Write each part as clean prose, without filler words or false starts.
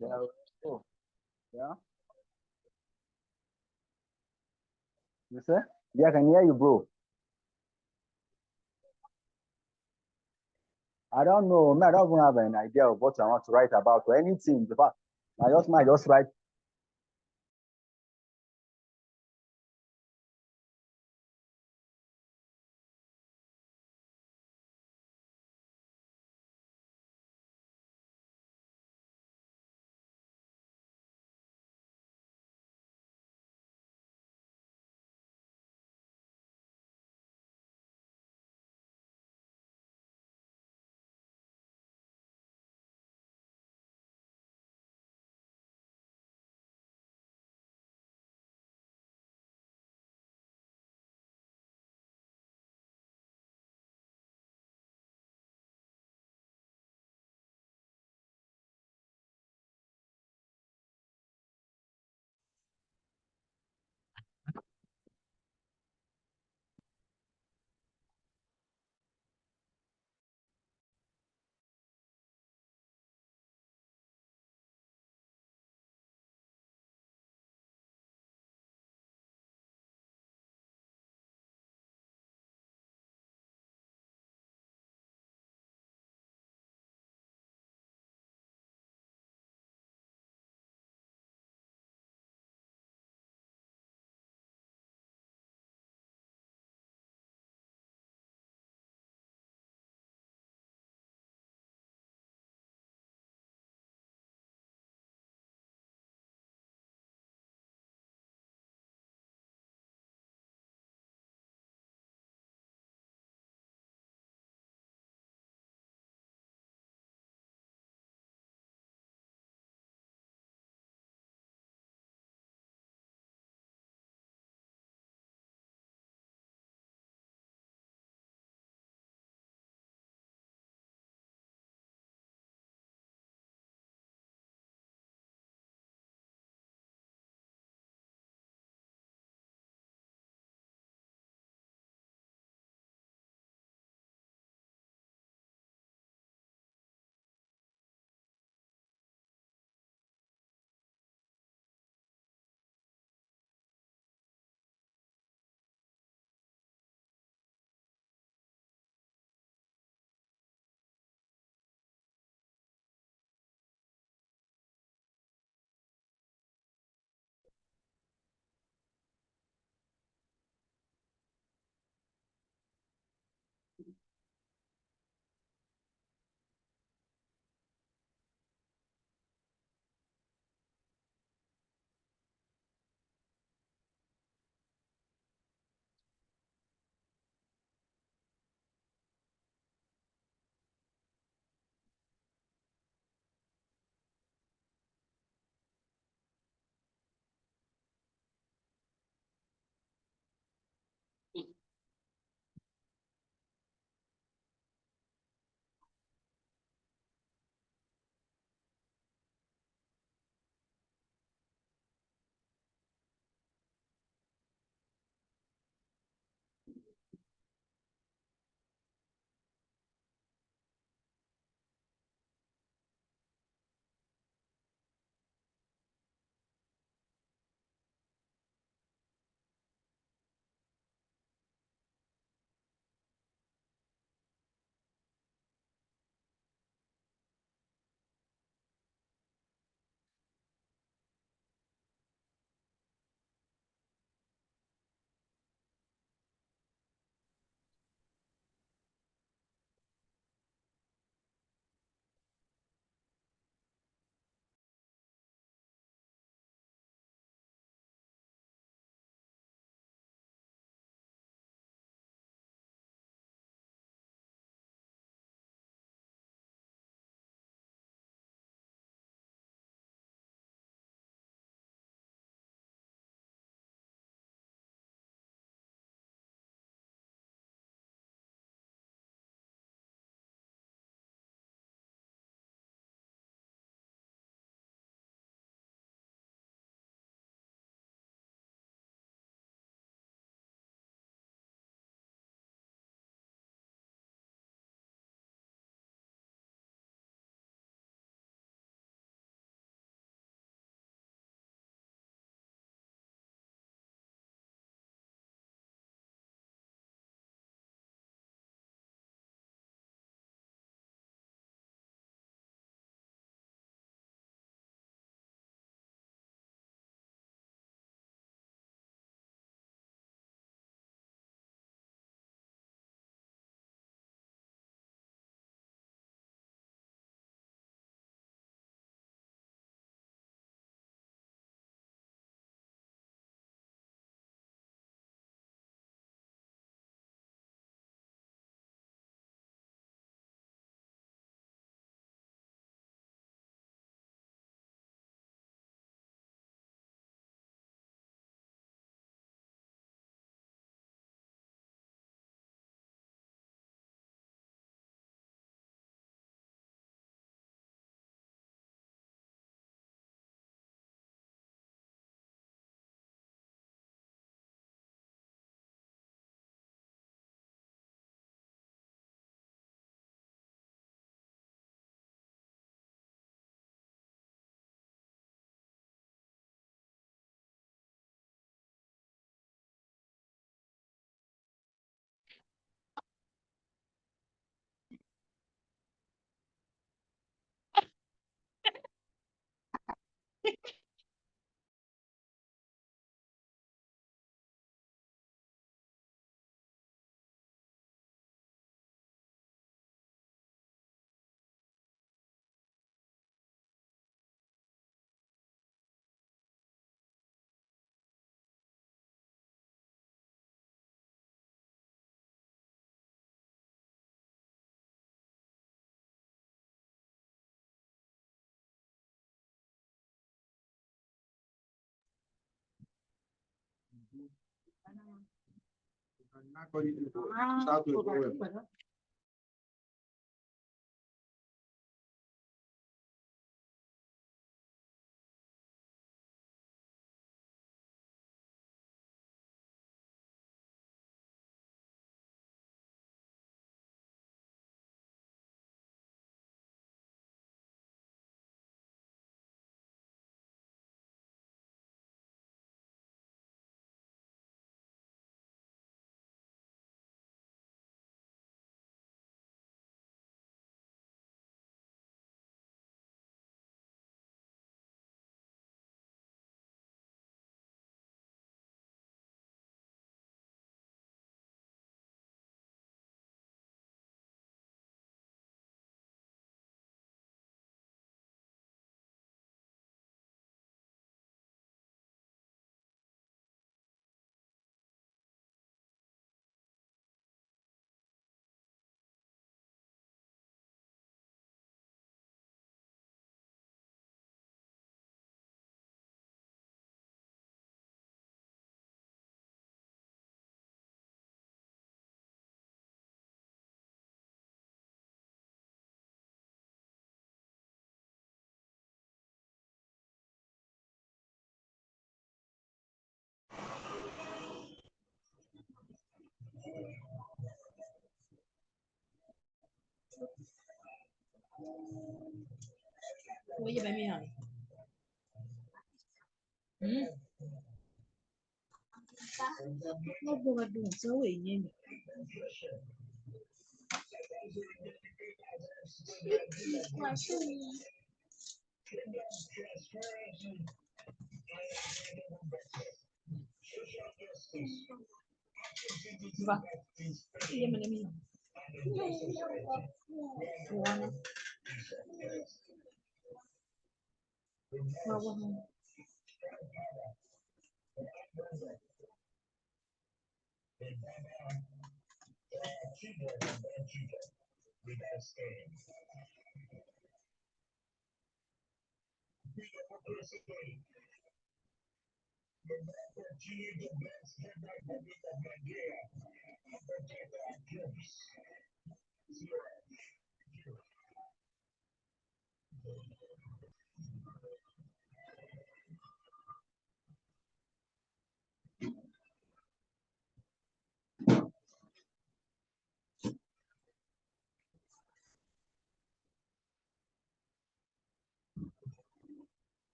Yeah. Oh, yeah. You say? Yeah, I can hear you, bro. I don't know. Man, I don't even have an idea of what I want to write about or anything. In fact, I just might just write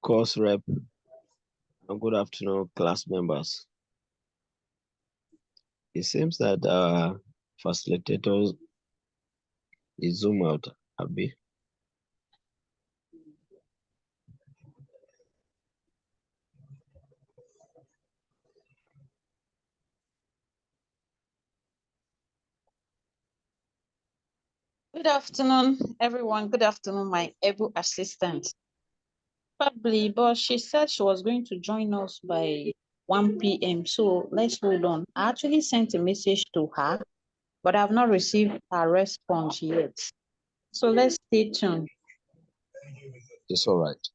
Course rep, and good afternoon, class members. It seems that facilitators is zoom out, Abby. Good afternoon, everyone. Good afternoon, my able assistant. Probably, but she said she was going to join us by 1 p.m. So let's hold on. I actually sent a message to her, but I've not received her response yet. So let's stay tuned. It's all right.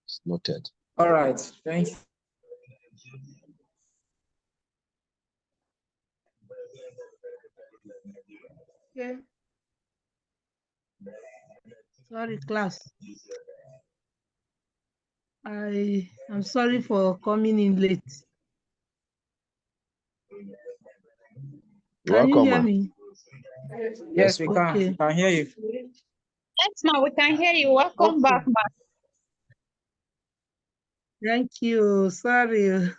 It's noted. All right, thank you. Yeah. Sorry, class. I'm sorry for coming in late. Can you Welcome, hear ma. me? Yes, we Okay. can hear you. Yes, ma, we can hear you. Welcome back, ma. Thank you. Sorry.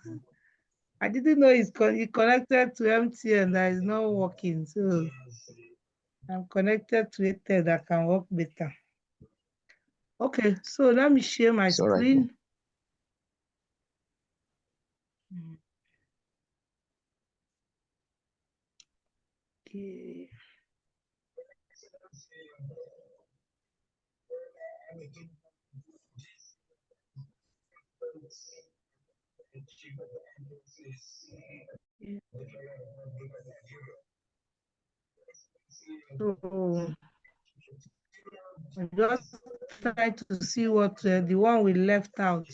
I didn't know it connected to MTN that is not working. So I'm connected to it that can work better. Okay, so let me share my It's all right, ma. screen. Okay. So I'm just trying to see what the one we left out.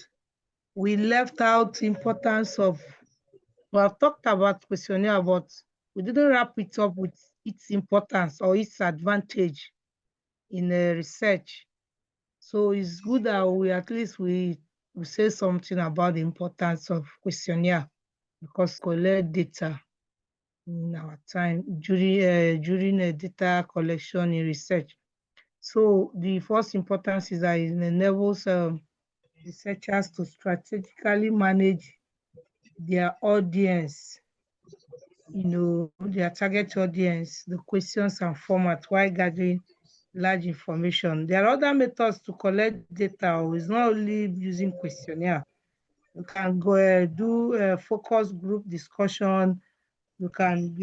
We left out importance of, we have talked about questionnaire, but we didn't wrap it up with its importance or its advantage in research. So it's good that we at least we say something about the importance of questionnaire, because collect data in our time during data collection in research. So the first importance is that it enables researchers to strategically manage their audience, their target audience, the questions and format while gathering large information. There are other methods to collect data. It's not only using questionnaire. You can go do focus group discussion. You can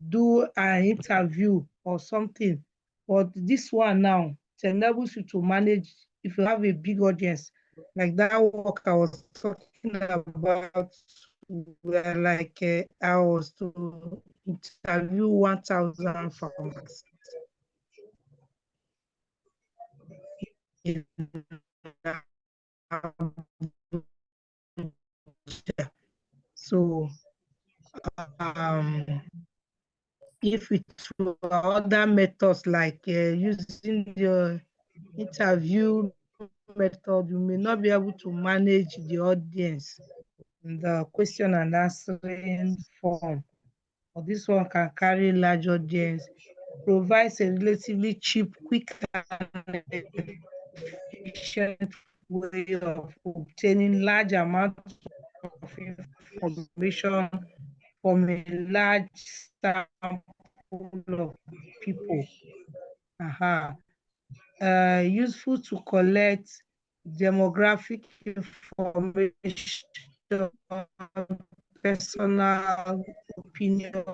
do an interview or something. But this one now, it enables you to manage, if you have a big audience, like that work I was talking about, where like I was to interview 1,000 farmers. So if it were other methods like using the interview method, you may not be able to manage the audience in the question and answering form. But this one can carry large audience, provides a relatively cheap, quick, and efficient way of obtaining large amounts of information from a large sample of people. Useful to collect demographic information, personal opinion,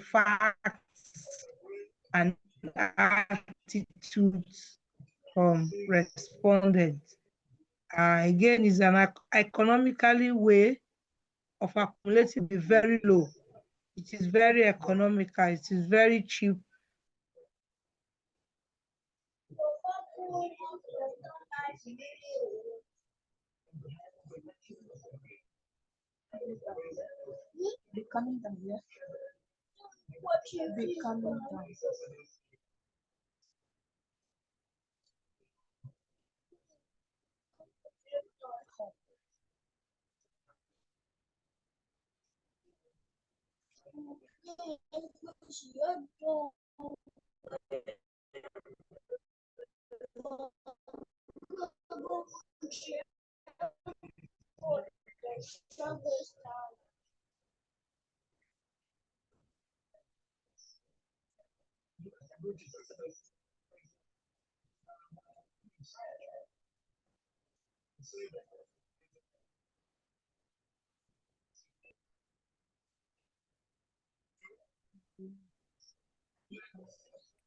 facts, and attitudes from respondents. Again, is an economically way of accumulating, very low. It is very economical. It is very cheap. Be coming down here. Be coming down.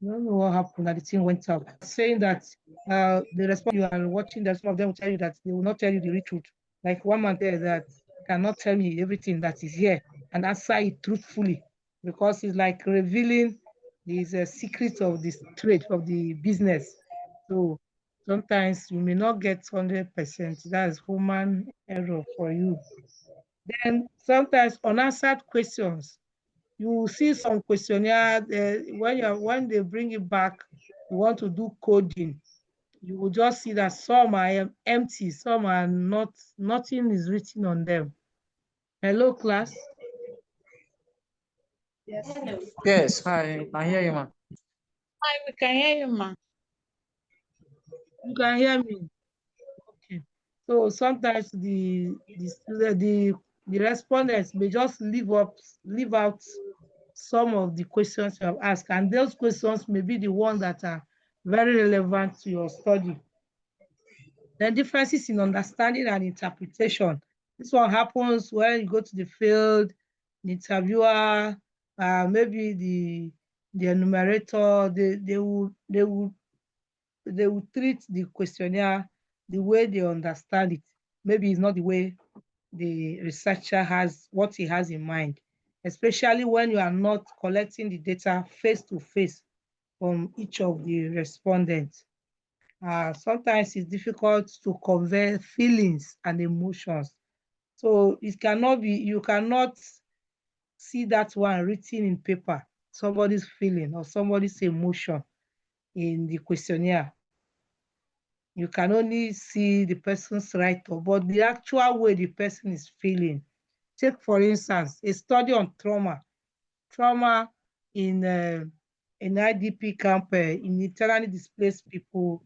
I don't know what happened, that the thing went out. Saying that the response you are watching, that some of them will tell you that they will not tell you the real truth. Like one man there that cannot tell me everything that is here and answer it truthfully, because it's like revealing these secrets of this trade, of the business. So sometimes you may not get 100%. That's human error for you. Then sometimes unanswered questions. You will see some questionnaire when they bring it back, you want to do coding, you will just see that some are empty, some are not, nothing is written on them. Hello, class. Yes. Yes, hi, I hear you, ma'am. Hi, we can hear you, ma. You can hear me. Okay. So sometimes the respondents may just leave out some of the questions you have asked, and those questions may be the ones that are very relevant to your study. Then differences in understanding and interpretation. This one happens when you go to the field, the interviewer, maybe the enumerator, they will they will treat the questionnaire the way they understand it. Maybe it's not the way the researcher has what he has in mind, especially when you are not collecting the data face to face from each of the respondents. Sometimes it's difficult to convey feelings and emotions. So it cannot be, you cannot see that one written in paper, somebody's feeling or somebody's emotion in the questionnaire. You can only see the person's write-up, but the actual way the person is feeling. Take, for instance, a study on trauma in an IDP camp, in internally displaced people.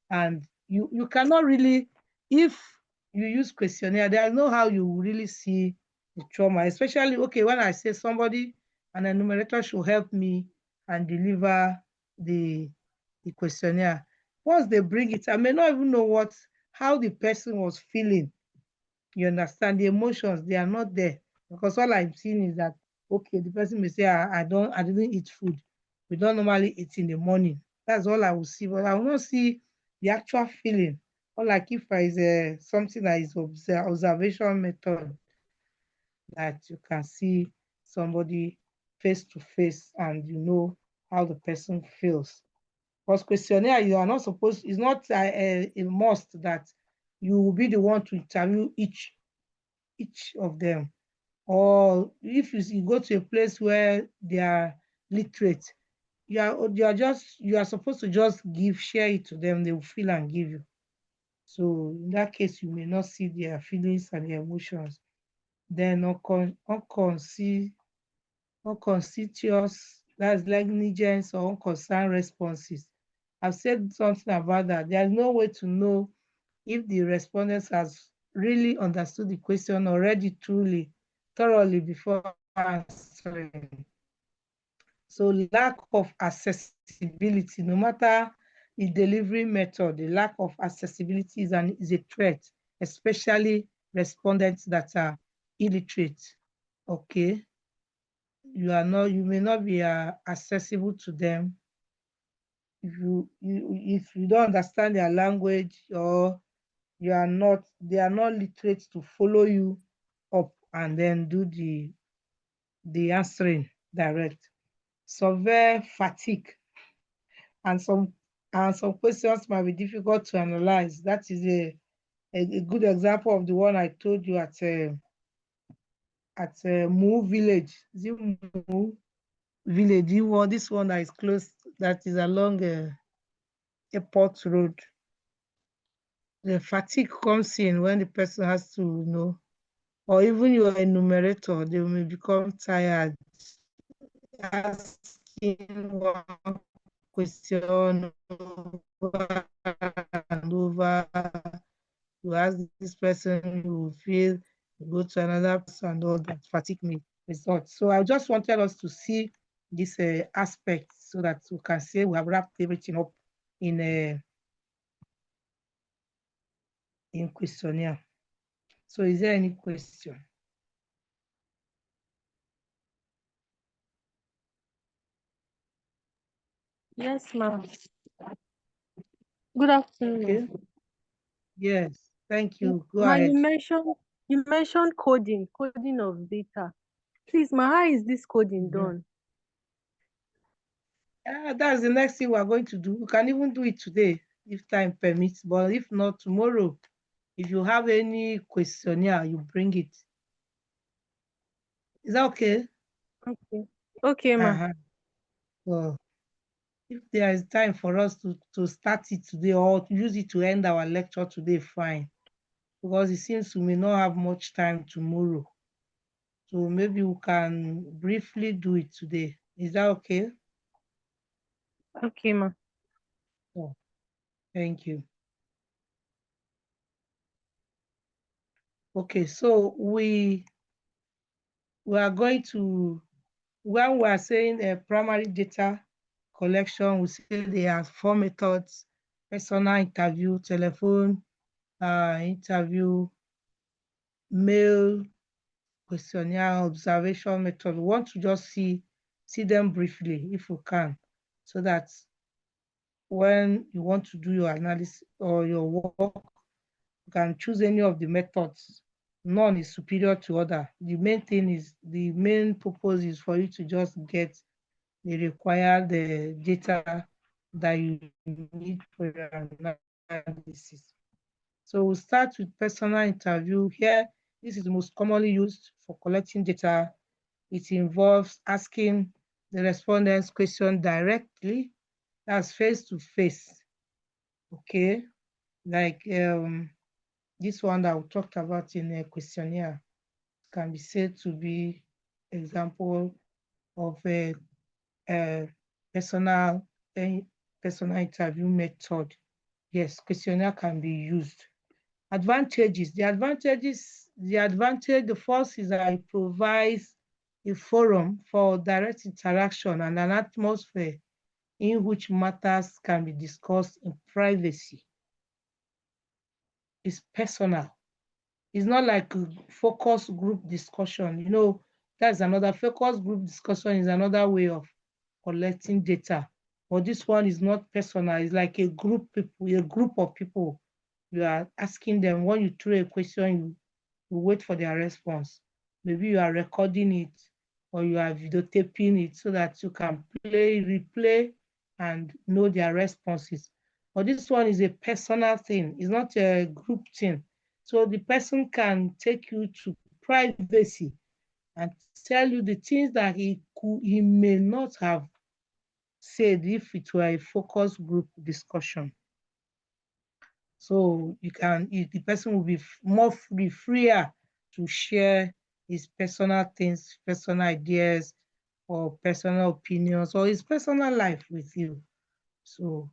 And you cannot really, if you use questionnaire, there's no how you really see the trauma, especially, okay, when I say somebody, an enumerator should help me and deliver the questionnaire. Once they bring it, I may not even know how the person was feeling. You understand? The emotions, they are not there, because all I'm seeing is that, okay, the person may say, I didn't eat food. We don't normally eat in the morning. That's all I will see, but I will not see the actual feeling. Or like if there is something that is observation method, that you can see somebody face to face and you know how the person feels. Because questionnaire, you are not supposed, it's not a must that you will be the one to interview each of them. Or if you go to a place where they are literate, you are supposed to just share it to them, they will feel and give you. So in that case, you may not see their feelings and their emotions. Then unconspicuous, that's negligence or unconcerned responses. I've said something about that. There's no way to know if the respondents has really understood the question already thoroughly before answering. So lack of accessibility, no matter the delivery method, the lack of accessibility is a threat, especially respondents that are illiterate. Okay, you may not be accessible to them if you don't understand their language, or they are not literate to follow you up and then do the answering direct. Severe fatigue, and some questions might be difficult to analyze. That is a good example of the one I told you at Mu village. Is it Mu village? This one that is close, that is along airport road. The fatigue comes in when the person has to know, or even your enumerator, they may become tired asking one question over and over. You ask this person, you feel, you go to another person, and all that fatigue may result. So I just wanted us to see this aspect so that we can say we have wrapped everything up in questionnaire. So is there any question? Yes, ma'am. Good afternoon. Okay. Yes, thank you. Go Ma, ahead. you mentioned coding of data. Please, ma, how is this coding Mhm. done? That's the next thing we're going to do. We can even do it today if time permits, but if not, tomorrow, if you have any questionnaire, you bring it. Is that okay? Okay. Okay, ma. So if there is time for us to start it today or use it to end our lecture today, fine. Because it seems we may not have much time tomorrow. So maybe we can briefly do it today. Is that okay? Okay, ma. Oh, thank you. Okay, so we are going to, when we are saying primary data collection, we say there are 4 methods: personal interview, telephone interview, mail, questionnaire, observation method. We want to just see them briefly if we can, so that when you want to do your analysis or your work, you can choose any of the methods. None is superior to other. The main purpose is for you to just get the required data that you need for your analysis. So we'll start with personal interview. Here, this is the most commonly used for collecting data. It involves asking the respondents question directly, that's face to face. Okay, like this one that we talked about in a questionnaire can be said to be example of a personal interview method. Yes, questionnaire can be used. Advantages. The first is that it provides a forum for direct interaction and an atmosphere in which matters can be discussed in privacy. It's personal. It's not like a focus group discussion. You know, that's another focus group discussion is another way of collecting data. But this one is not personal. It's like a group of people. You are asking them when you throw a question, you wait for their response. Maybe you are recording it or you are videotaping it so that you can replay, and know their responses. But this one is a personal thing. It's not a group thing. So the person can take you to privacy and tell you the things that he may not have said if it were a focus group discussion. So the person will be freer to share his personal things, personal ideas, or personal opinions, or his personal life with you. So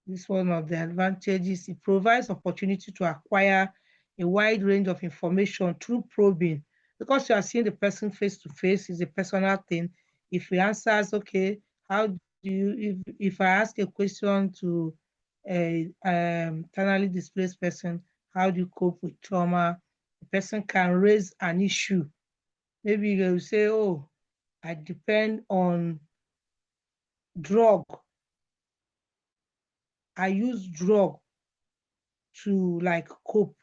this is one of the advantages. It provides opportunity to acquire a wide range of information through probing. Because you are seeing the person face to face, is a personal thing. If he answers, okay, how do you, if I ask a question to a internally displaced person, how do you cope with trauma? The person can raise an issue. Maybe they will say, oh, I depend on drug. I use drug to like cope.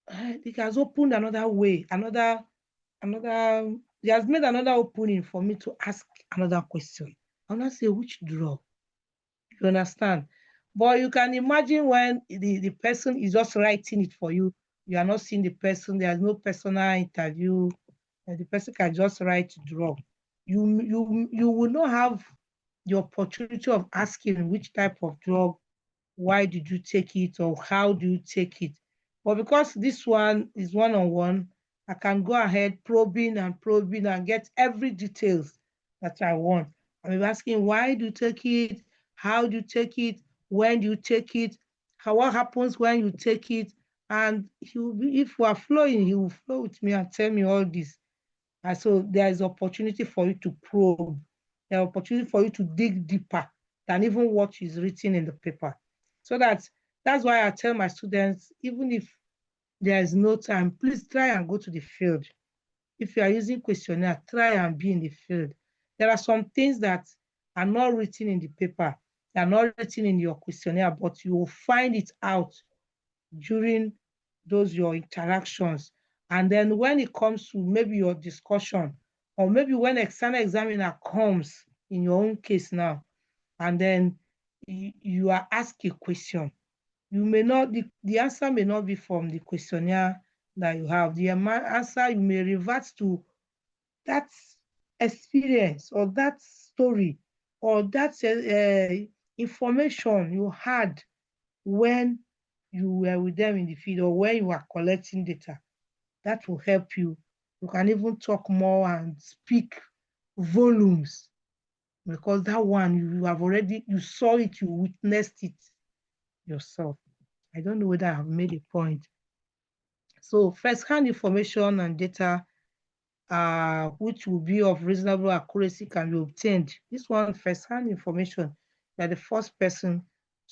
It has opened another way, it has made another opening for me to ask another question. I'll not say which drug. You understand? But you can imagine when the person is just writing it for you. You are not seeing the person. There's no personal interview. And the person can just write drug. You will not have the opportunity of asking which type of drug, why did you take it, or how do you take it. But because this one is one-on-one, I can go ahead probing and get every details that I want. I'm asking, why do you take it? How do you take it? When do you take it? What happens when you take it? And if we are flowing, he will flow with me and tell me all this. And so there is opportunity for you to probe. There is opportunity for you to dig deeper than even what is written in the paper. So that's why I tell my students, even if there is no time, please try and go to the field. If you are using questionnaire, try and be in the field. There are some things that are not written in the paper, they are not written in your questionnaire, but you will find it out during your interactions. And then when it comes to maybe your discussion, or maybe when external examiner comes in your own case now, and then you are asked a question, you may not, the answer may not be from the questionnaire that you have. The answer, you may revert to that experience or that story or that information you had when you were with them in the field or when you were collecting data. That will help you. You can even talk more and speak volumes, because that one you saw it, you witnessed it yourself. I don't know whether I have made a point. So first-hand information and data which will be of reasonable accuracy can be obtained. This one, first-hand information, you're the first person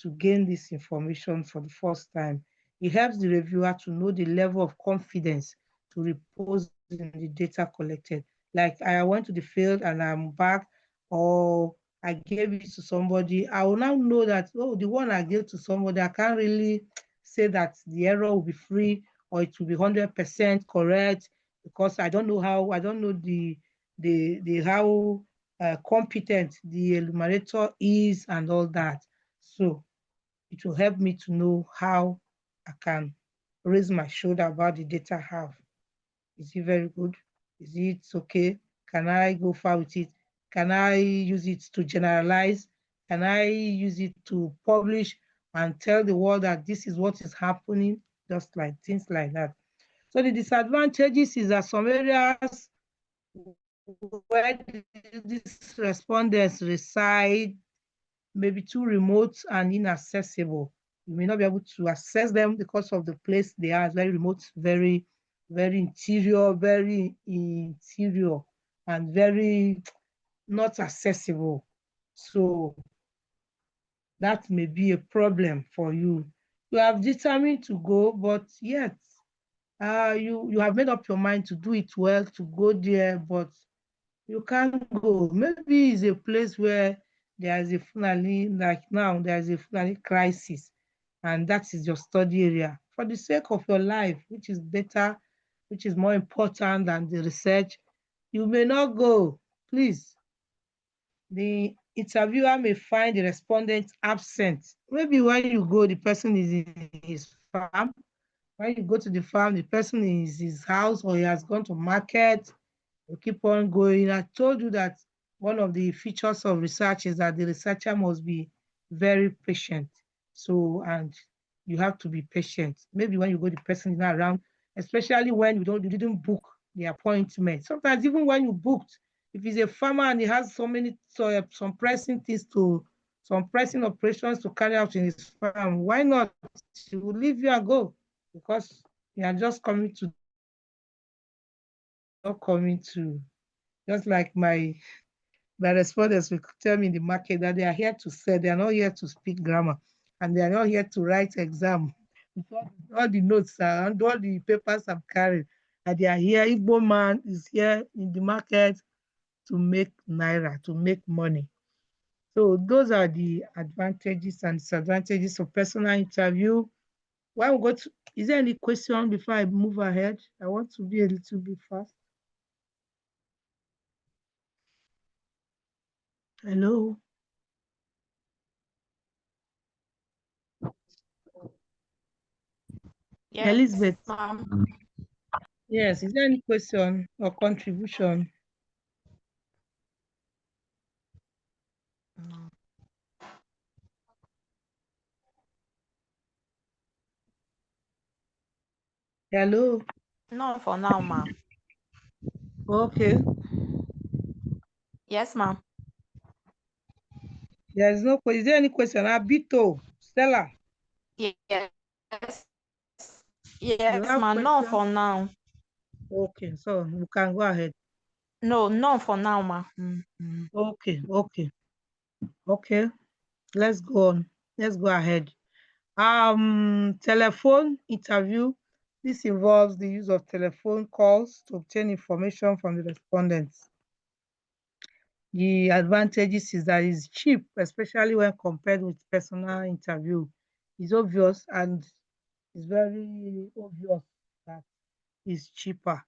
to gain this information for the first time. It helps the reviewer to know the level of confidence to repose in the data collected. Like, I went to the field and I'm back, or I gave it to somebody, I will now know that, oh, the one I gave to somebody, I can't really say that the error will be free or it will be 100% correct, because I don't know the how competent the enumerator is and all that. So it will help me to know how I can raise my shoulder about the data I have. Is it very good? Is it okay? Can I go far with it? Can I use it to generalize? Can I use it to publish and tell the world that this is what is happening? Just like things like that. So the disadvantages is that some areas where these respondents reside may be too remote and inaccessible. You may not be able to access them because of the place they are. It's very remote, very interior, and very not accessible. So that may be a problem for you. You have determined to go, but yet you have made up your mind to do it well, to go there, but you can't go. Maybe it's a place where there is a Fulani, like now, there is a Fulani crisis, and that is your study area. For the sake of your life, which is better, which is more important than the research, you may not go. Please, the interviewer may find the respondent absent. Maybe when you go, the person is in his farm. When you go to the farm, the person is in his house, or he has gone to market. You keep on going. I told you that one of the features of research is that the researcher must be very patient. So, and you have to be patient. Maybe when you go, the person is not around, especially when you didn't book the appointment. Sometimes even when you booked, if he's a farmer and he has some pressing things some pressing operations to carry out in his farm, why not? He will leave you and go, because you are just not coming to, just like my respondents will tell me in the market that they are here to sell, they are not here to speak grammar, and they are not here to write exam. All the notes and all the papers I'm carrying, and they are here. Igbo man is here in the market to make naira, to make money. So those are the advantages and disadvantages of personal interview. When we go to, is there any question before I move ahead? I want to be a little bit fast. Hello. Yes, Elizabeth. ma'am. Yes, is there any question or contribution? No. Hello. No, for now, ma'am. Okay. Yes, ma'am. There is no question. Is there any question? Abito, Stella. Yes. You Yes, have ma'am. No, question? for now. Okay, so you can go ahead. No, for now, ma'am. Okay. Okay. Let's go on. Let's go ahead. Telephone interview. This involves the use of telephone calls to obtain information from the respondents. The advantages is that it's cheap, especially when compared with personal interview. It's obvious, and it's very obvious that it's cheaper.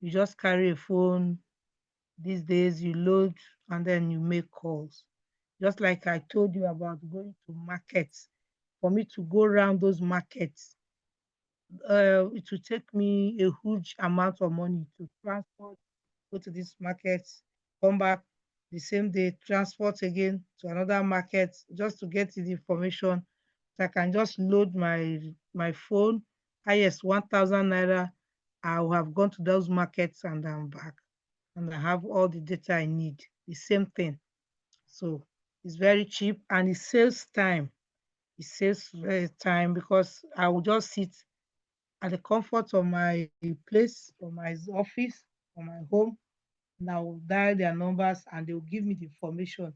You just carry a phone. These days you load and then you make calls. Just like I told you about going to markets. For me to go around those markets, it will take me a huge amount of money to transport, go to this market, come back the same day, transport again to another market just to get the information. So I can just load my phone, highest 1,000 naira. I will have gone to those markets and I'm back, and I have all the data I need. The same thing. So it's very cheap and it saves time. It saves time because I will just sit at the comfort of my place, or my office, or my home, and I will dial their numbers and they will give me the information.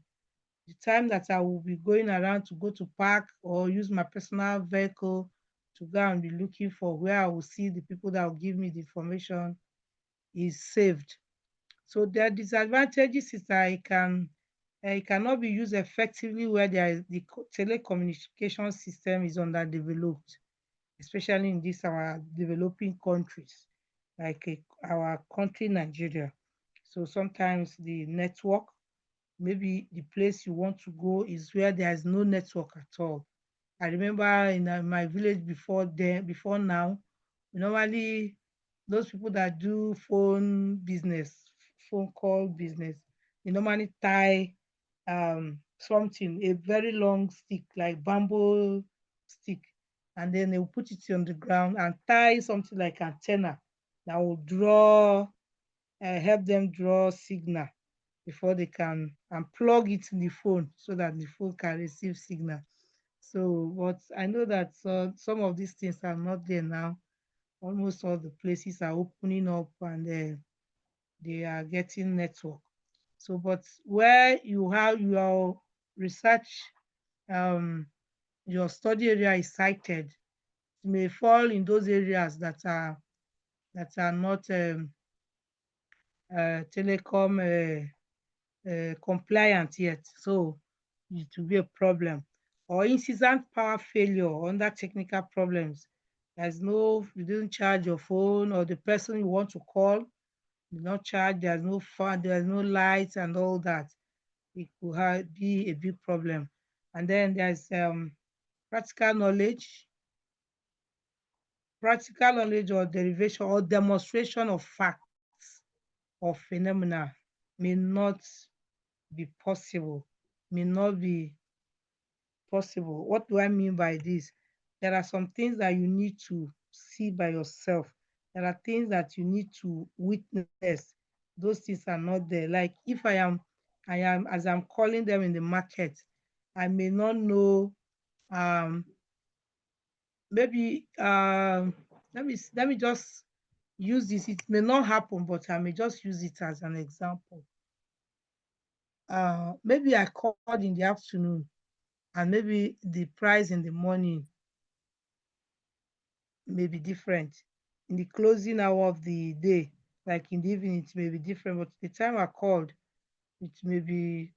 The time that I will be going around to go to park or use my personal vehicle to go and be looking for where I will see the people that will give me the information is saved. So the disadvantages is that it cannot be used effectively where the telecommunication system is underdeveloped, especially in these our developing countries, like our country, Nigeria. So sometimes the network, maybe the place you want to go is where there is no network at all. I remember in my village before now, normally those people that do phone business, phone call business, they normally tie something, a very long stick like bamboo stick, and then they will put it on the ground and tie something like antenna that will help them draw signal before they can, and plug it in the phone so that the phone can receive signal. So, but I know that some of these things are not there now. Almost all the places are opening up, and they are getting network. So, but where you have your research, um, your study area is cited, it may fall in those areas that are not telecom compliant yet. So it will be a problem. Or incessant power failure under technical problems. There's no, you didn't charge your phone, or the person you want to call did not charge, there's no fan, there's no lights and all that. It could be a big problem. And then there's practical knowledge or derivation or demonstration of facts or phenomena may not be possible, may not be possible. What do I mean by this? There are some things that you need to see by yourself. There are things that you need to witness. Those things are not there. Like if as I'm calling them in the market, I may not know, um, maybe let me just use this. It may not happen, but I may just use it as an example. Maybe I called in the afternoon, and maybe the price in the morning may be different. In the closing hour of the day, like in the evening, it may be different. But the time I called, it may be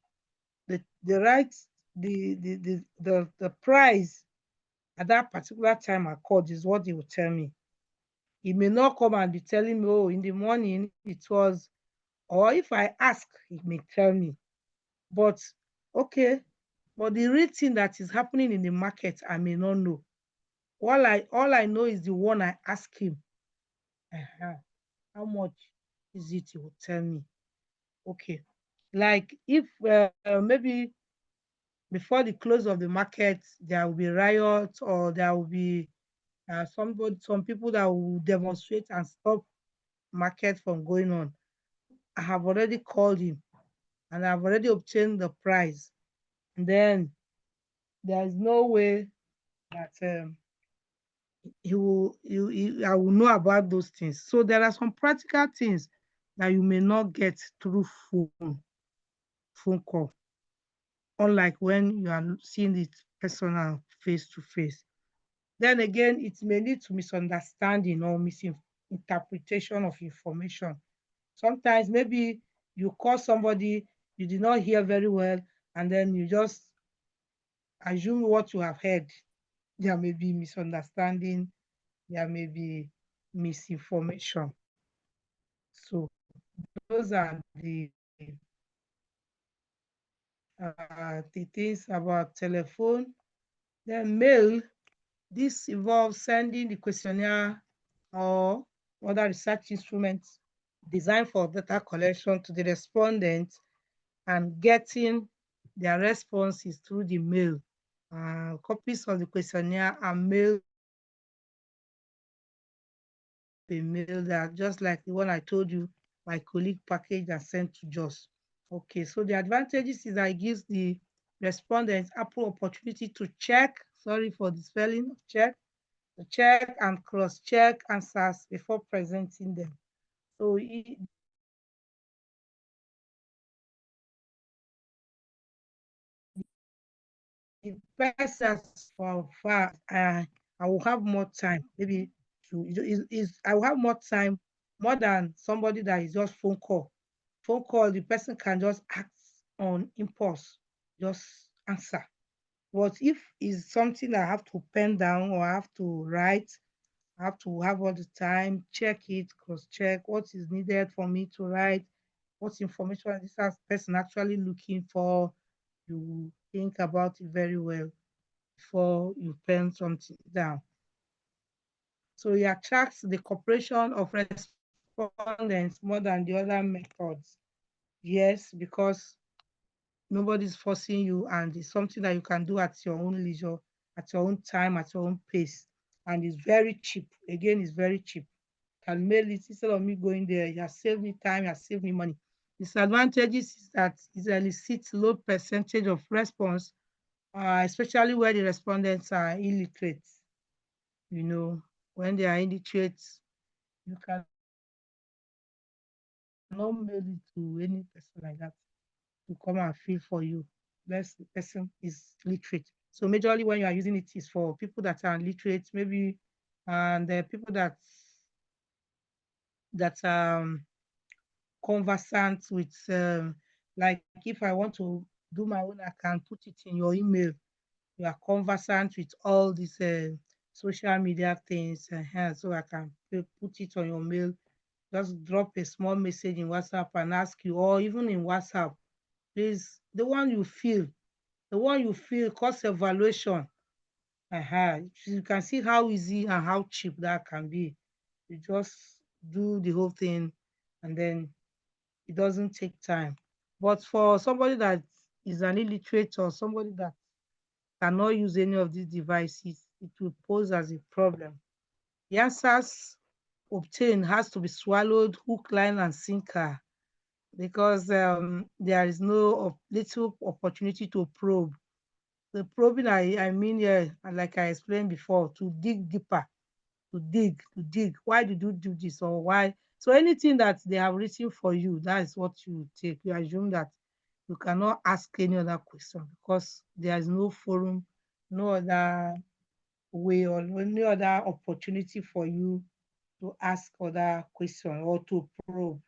the right the price at that particular time I called is what they will tell me. It may not come and be telling me, oh, in the morning it was, or if I ask, it may tell me. But okay, but the real thing that is happening in the market, I may not know. All I know is the one I ask him. How much is it? He will tell me. Okay. Like if maybe before the close of the market, there will be riots, or there will be some people that will demonstrate and stop market from going on. I have already called him, and I've already obtained the price. And then there is no way that I will know about those things. So there are some practical things that you may not get through phone call, unlike when you are seeing it personal, face to face. Then again, it may lead to misunderstanding or misinterpretation of information. Sometimes maybe you call somebody, you did not hear very well, and then you just assume what you have heard. There may be misunderstanding, there may be misinformation. So those are the things about telephone. Then mail, this involves sending the questionnaire or other research instruments designed for data collection to the respondent and getting their responses through the mail. Copies of the questionnaire are mailed a mail that, just like the one I told you, my colleague packaged and sent to Jos. Okay, so the advantages is that it gives the respondents ample opportunity to check, sorry for the spelling of check, to check and cross-check answers before presenting them. So the person for far, I will have more time, maybe I will have more time, more than somebody that is just phone call. Phone call, the person can just ask on impulse, just answer. But if it's something I have to pen down or I have to write, I have to have all the time, check it, cross-check what is needed for me to write, what information is this person actually looking for. You think about it very well before you pen something down. So it attracts the cooperation of respondents more than the other methods. Yes, because nobody's forcing you and it's something that you can do at your own leisure, at your own time, at your own pace. And it's very cheap. Again, it's very cheap. Can mail it instead of me going there. You have saved me time, you have saved me money. Disadvantages is that it elicits low percentage of response, especially where the respondents are illiterate. You know, when they are illiterate, you cannot mail it to any person like that to come and fill for you, unless the person is literate. So majorly when you are using it is for people that are literate, maybe, and people that conversant with, like if I want to do my own, I can put it in your email. You are conversant with all these social media things, so I can put it on your mail. Just drop a small message in WhatsApp and ask you, or even in WhatsApp, please, the one you feel, cost evaluation. You can see how easy and how cheap that can be. You just do the whole thing and then it doesn't take time. But for somebody that is an illiterate or somebody that cannot use any of these devices, it will pose as a problem. The answers obtained has to be swallowed hook, line, and sinker, because there is no little opportunity to probe. The probing I mean here, like I explained before, to dig deeper, to dig. Why did you do this or why? So anything that they have written for you, that is what you take. You assume that you cannot ask any other question because there is no forum, no other way or any other opportunity for you to ask other questions or to probe.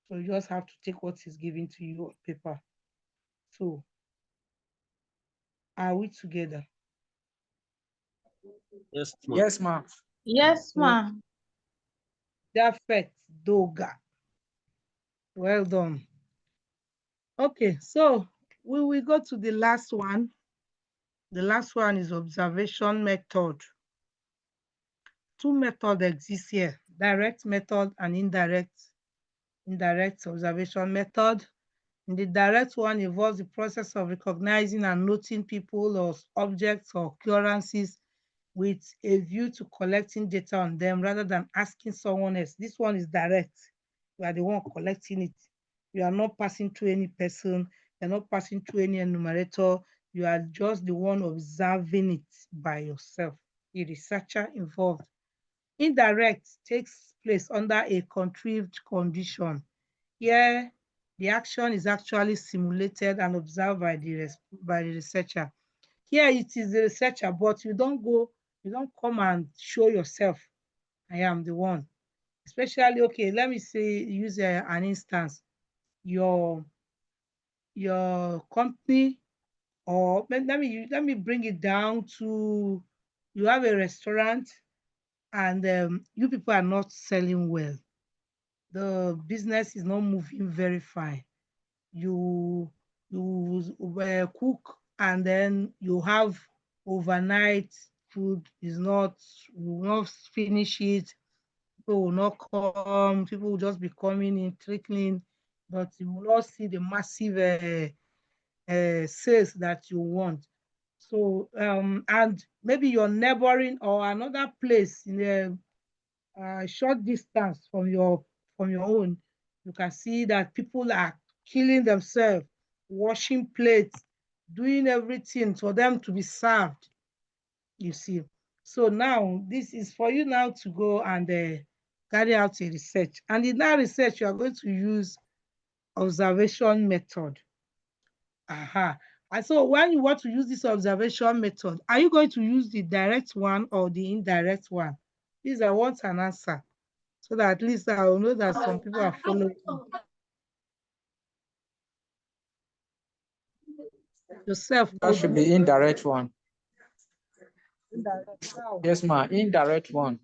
So you just have to take what is given to you on paper. So are we together? Yes, ma. Yes, ma'am. Yes, So ma. Perfect, Doga. Well done. Okay, so we will go to the last one. The last one is observation method. Two methods exist here, direct method and indirect observation method. In the direct one involves the process of recognizing and noting people or objects or occurrences with a view to collecting data on them rather than asking someone else. This one is direct. You are the one collecting it. You are not passing through any person. You're not passing through any enumerator. You are just the one observing it by yourself, the researcher involved. Indirect takes place under a contrived condition. Here, the action is actually simulated and observed by the researcher. Here it is the researcher, but you don't come and show yourself, I am the one. Especially, okay, let me say, use an instance. Your company, or let me bring it down to, you have a restaurant and you people are not selling well. The business is not moving very fine. You cook and then you have overnight food is not, you will not finish it. People will not come. People will just be coming in, trickling, but you will not see the massive sales that you want. So and maybe your neighboring or another place in a short distance from your own, you can see that people are killing themselves, washing plates, doing everything for them to be served, you see. So now this is for you now to go and carry out a research. And in that research, you are going to use observation method. And so when you want to use this observation method, are you going to use the direct one or the indirect one? Please, I want an answer so that at least I will know that some people are following. Yourself. That should be indirect one. Indirect. How? Yes, ma. Indirect one.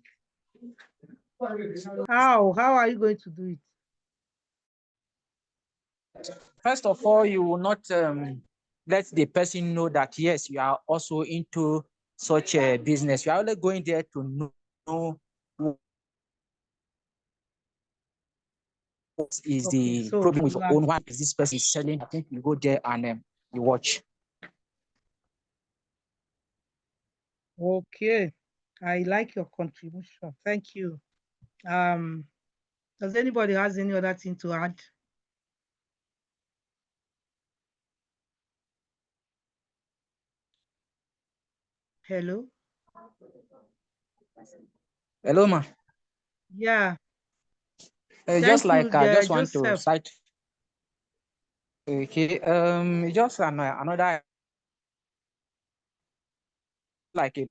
How are you going to do it? First of all, you will not let the person know that, yes, you are also into such a business. You are only going there to know what is the So problem with your relax. own. Why is this person selling? I think you go there and you watch. Okay. I like your contribution. Thank you. Does anybody has any other thing to add? Hello? Hello, ma. Yeah. Just Thank you, like I just want to Joseph. cite. Okay. Just another, like a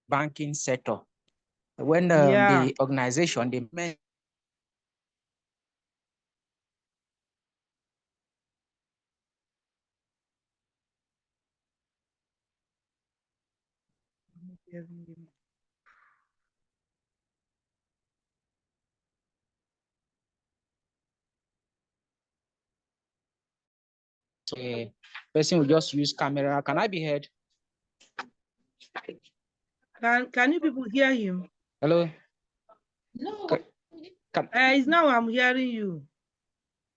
banking sector. When Yeah. the organization, they person will just use camera. Can I be heard? Can you people hear him? Hello? No. It's now I'm hearing you.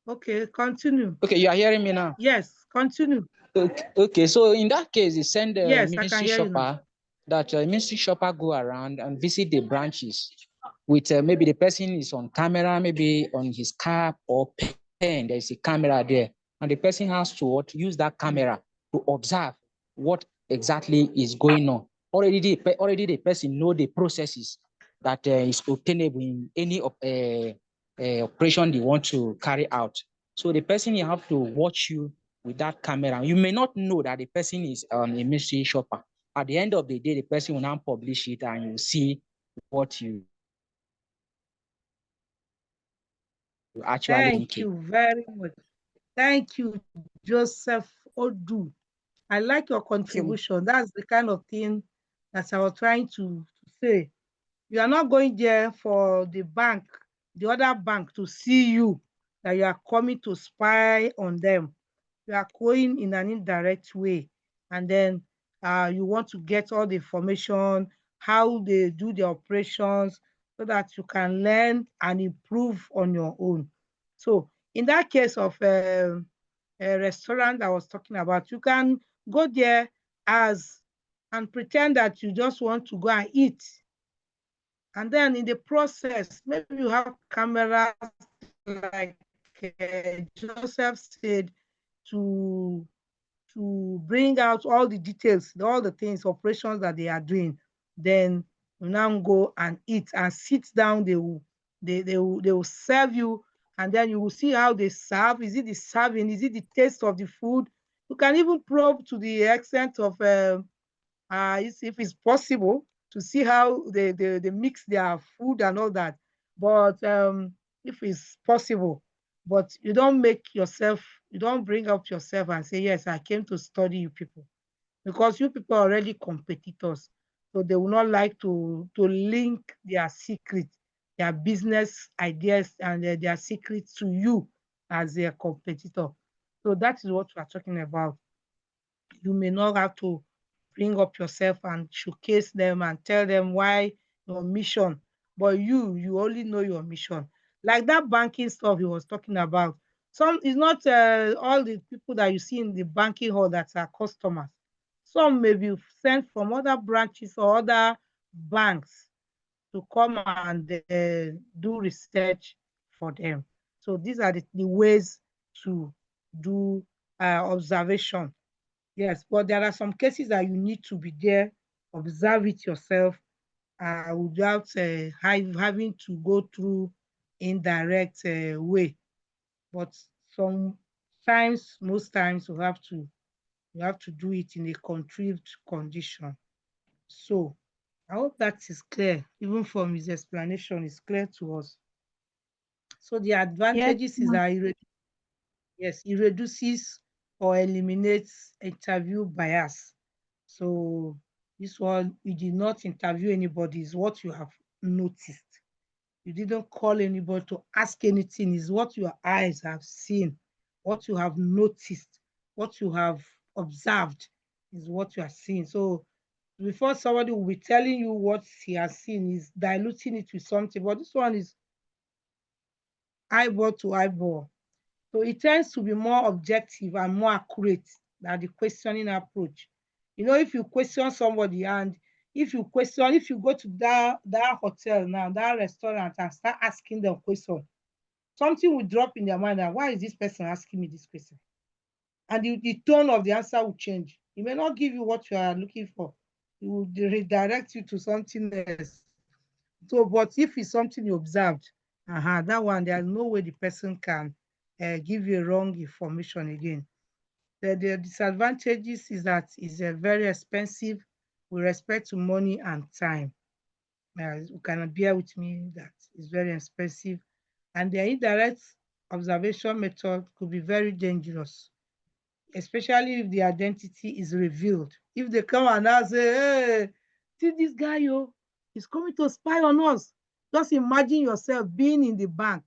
Okay, continue. Okay, you are hearing me now? Yes, continue. Okay, so in that case, they send the Yes, I can ministry hear you now. shopper, that ministry shopper go around and visit the branches with maybe the person is on camera, maybe on his cap or pen, there's a camera there. And the person has to use that camera to observe what exactly is going on. Already the person know the processes that is obtainable in any operation they want to carry out. So the person, you have to watch you with that camera. You may not know that the person is a mystery shopper. At the end of the day, the person will now publish it and you see what you actually Thank you very much. Thank you, Joseph Odu. I like your contribution. That's the kind of thing that I was trying to say. You are not going there for the bank, the other bank, to see you, that you are coming to spy on them. You are going in an indirect way, and then you want to get all the information, how they do the operations, so that you can learn and improve on your own. So in that case of a restaurant I was talking about, you can go there as and pretend that you just want to go and eat. And then in the process, maybe you have cameras, like Joseph said, to bring out all the details, all the things, operations that they are doing. Then you now go and eat and sit down. They will serve you, and then you will see how they serve. Is it the serving? Is it the taste of the food? You can even probe to the extent of if it's possible, to see how they mix their food and all that. But if it's possible, but you don't make yourself, you don't bring up yourself and say, yes, I came to study you people, because you people are already competitors. So they will not like to link their secrets, their business ideas and their secrets to you as their competitor. So that is what we are talking about. You may not have to bring up yourself and showcase them and tell them why your mission, but you only know your mission. Like that banking stuff he was talking about, some is not all the people that you see in the banking hall that are customers. Some may be sent from other branches or other banks to come and do research for them. So these are the ways to do observation. Yes, but there are some cases that you need to be there, observe it yourself, without having to go through indirect way. But sometimes, most times, you have to do it in a contrived condition. So I hope that is clear. Even from his explanation, it's clear to us. So the Yes, advantages is ma'am. that Yes, it reduces or eliminates interview bias. So this one, you did not interview anybody, is what you have noticed. You didn't call anybody to ask anything, is what your eyes have seen, what you have noticed, what you have observed is what you are seeing. So before somebody will be telling you what he has seen, is diluting it with something. But this one is eyeball to eyeball. So it tends to be more objective and more accurate than the questioning approach. You know, if you question somebody, and if you go to that hotel now, that restaurant, and start asking them question, something will drop in their mind, and why is this person asking me this question? And the tone of the answer will change. It may not give you what you are looking for. It will redirect you to something else. So, but if it's something you observed, that one, there's no way the person can give you wrong information again. The disadvantages is that it's very expensive with respect to money and time. You can bear with me that it's very expensive. And the indirect observation method could be very dangerous, especially if the identity is revealed. If they come and now say, hey, see this guy, he's coming to spy on us. Just imagine yourself being in the bank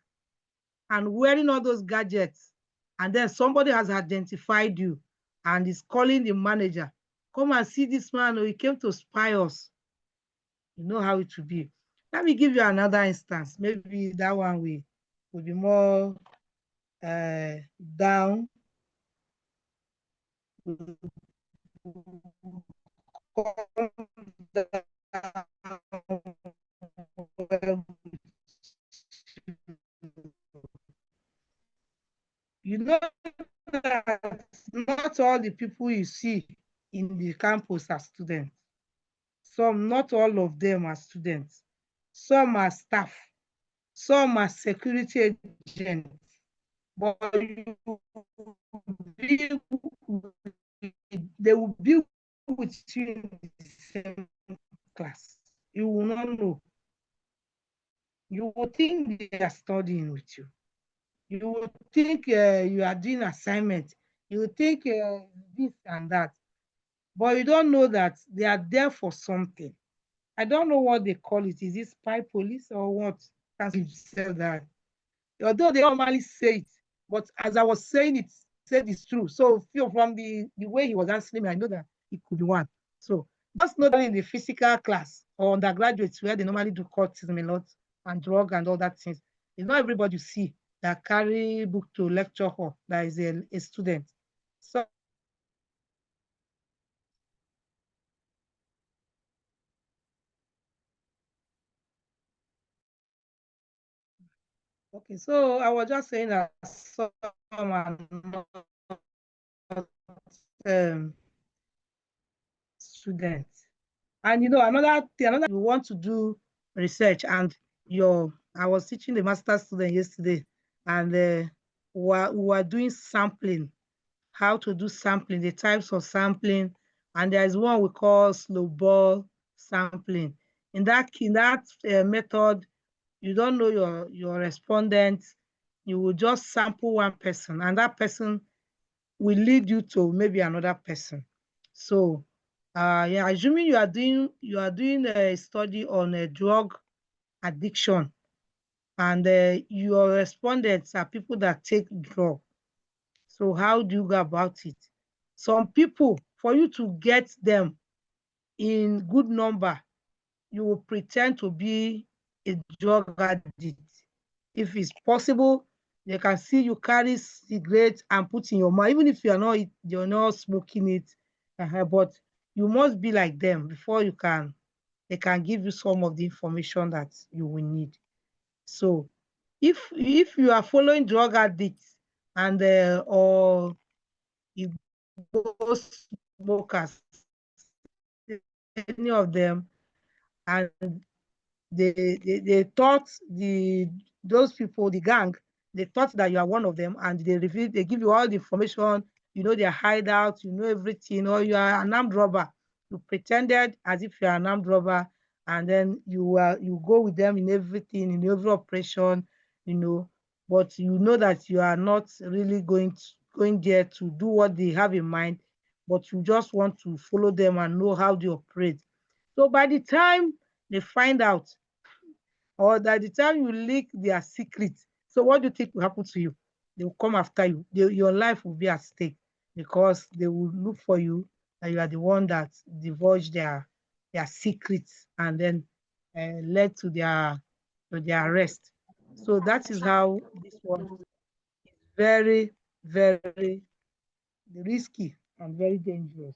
and wearing all those gadgets, and then somebody has identified you and is calling the manager, come and see this man, he came to spy us. You know how it will be. Let me give you another instance. Maybe that one will be more down. You know that not all the people you see in the campus are students. Not all of them are students. Some are staff. Some are security agents. But they will be with you in the same class. You will not know. You will think they are studying with you. You will think you are doing assignment. You will think this and that. But you don't know that they are there for something. I don't know what they call it. Is it spy police or what? As you said that. Although they normally say it, but as I was saying it, said it's true. So from the way he was answering me, I know that it could be one. So just know that in the physical class or undergraduates where they normally do cultism a lot and drug and all that things, it's not everybody you see that carry book to lecture hall that is a student. So okay, so I was just saying that some are not students. And you know, another you want to do research, and I was teaching the master's student yesterday, and we were doing sampling, how to do sampling, the types of sampling, and there is one we call slow ball sampling. In that method, you don't know your respondent. You will just sample one person, and that person will lead you to maybe another person. So yeah, assuming you are doing a study on a drug addiction, and your respondents are people that take drug. So how do you go about it? Some people, for you to get them in good number, you will pretend to be a drug addict. If it's possible, they can see you carry cigarettes and put in your mouth, even if you're not smoking it. But you must be like them before they can give you some of the information that you will need. So if you are following drug addicts and or you go smokers, any of them, and they thought those people, the gang, they thought that you are one of them, and they give you all the information, you know, their hideout, you know everything, or you are an armed robber. You pretended as if you are an armed robber, and then you go with them in everything, in every operation, you know. but you know that you are not really going there to do what they have in mind, but you just want to follow them and know how they operate. So by the time they find out, or by the time you leak their secrets, so what do you think will happen to you? They will come after you. Your life will be at stake because they will look for you, and you are the one that divulged their secrets and then led to their arrest. So that is how this one is very, very risky and very dangerous.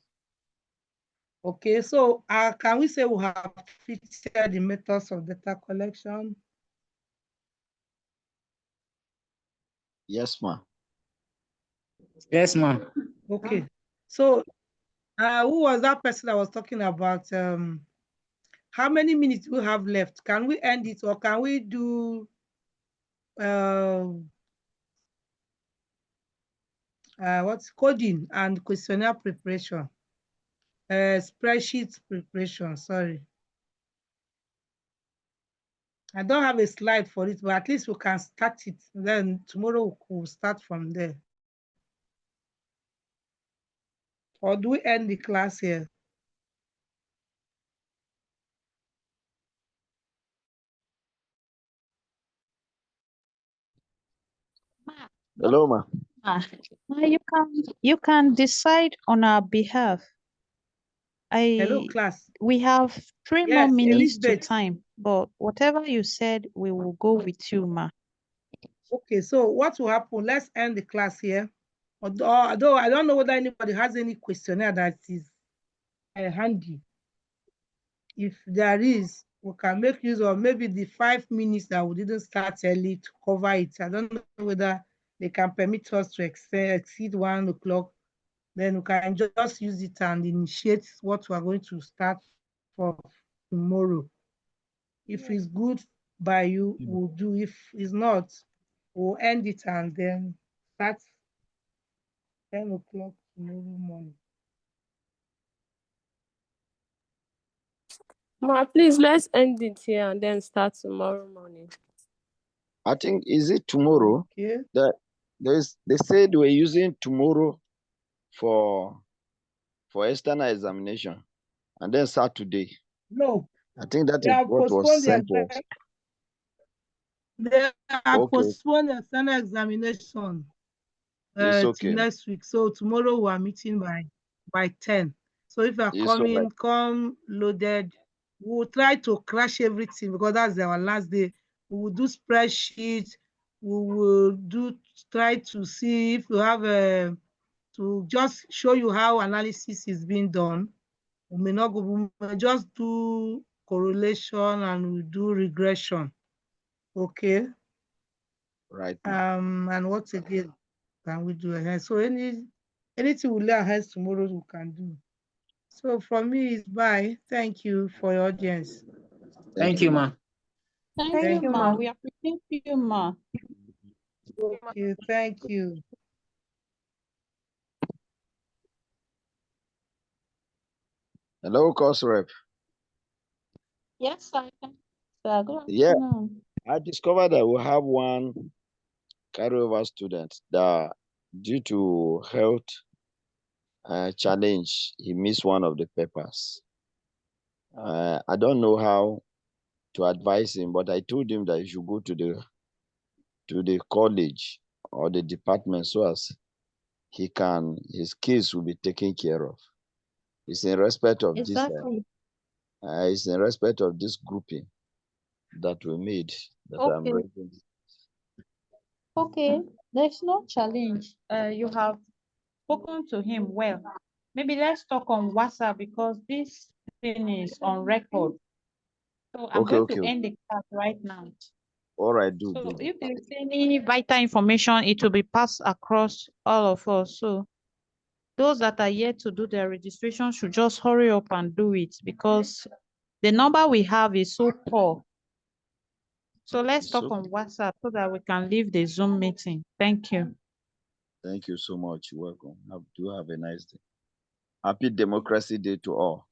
Okay, so can we say we have fixed the methods of data collection? Yes, ma. Yes, ma'am. Okay, so who was that person that was talking about how many minutes we have left? Can we end it, or can we do what's coding and questionnaire preparation? Spreadsheet preparation, sorry. I don't have a slide for it, but at least we can start it. Then tomorrow we'll start from there. Or do we end the class here? Hello, ma. You can decide on our behalf. Hello, class. We have 3 more Yes, minutes to Elizabeth. time, but whatever you said, we will go with you, ma. Okay, so what will happen? Let's end the class here. Although I don't know whether anybody has any questionnaire that is handy. If there is, we can make use of maybe the 5 minutes that we didn't start early to cover it. I don't know whether they can permit us to exceed 1 o'clock. Then we can just use it and initiate what we are going to start for tomorrow. If it's good by you, we'll do. If it's not, we'll end it and then start 10 o'clock tomorrow morning. Ma, please, let's end it here and then start tomorrow morning. I think, is it tomorrow? Okay. They said we're using tomorrow for external examination, and then Saturday. No, I think that they is have what was postponed sent to us. They have Okay. postponed the external examination It's to okay. next week. So tomorrow we are meeting by 10. So if you are It's all coming, right. come loaded. We'll try to crash everything because that's our last day. We will do spreadsheets. We will try to see if you have to just show you how analysis is being done. We may not go, we may just do correlation and we do regression. Okay. Right. And what again can we do ahead? So anything we lay ahead tomorrow we can do. So from me it's bye. Thank you for your audience. Thank you, ma'am. Thank you, ma. We appreciate you, ma. Okay, thank you. Hello, course rep. Yes, I can. Good Yeah, afternoon. I discovered that we have one carryover student that, due to health challenge, he missed one of the papers. I don't know how to advise him, but I told him that he should go to the college or the department so as his case will be taken care of. It's in respect of Exactly. it's in respect of this grouping that we made that I'm Okay. raising. Okay. There's no challenge. You have spoken to him well. Maybe let's talk on WhatsApp because this thing is on record. So I'm Okay, going okay. to end the class right now. All right, do So that. if there's any vital information, it will be passed across all of us. So those that are yet to do their registration should just hurry up and do it because the number we have is so poor. So let's talk on WhatsApp so that we can leave the Zoom meeting. Thank you. Thank you so much. You're welcome. Do have a nice day. Happy Democracy Day to all.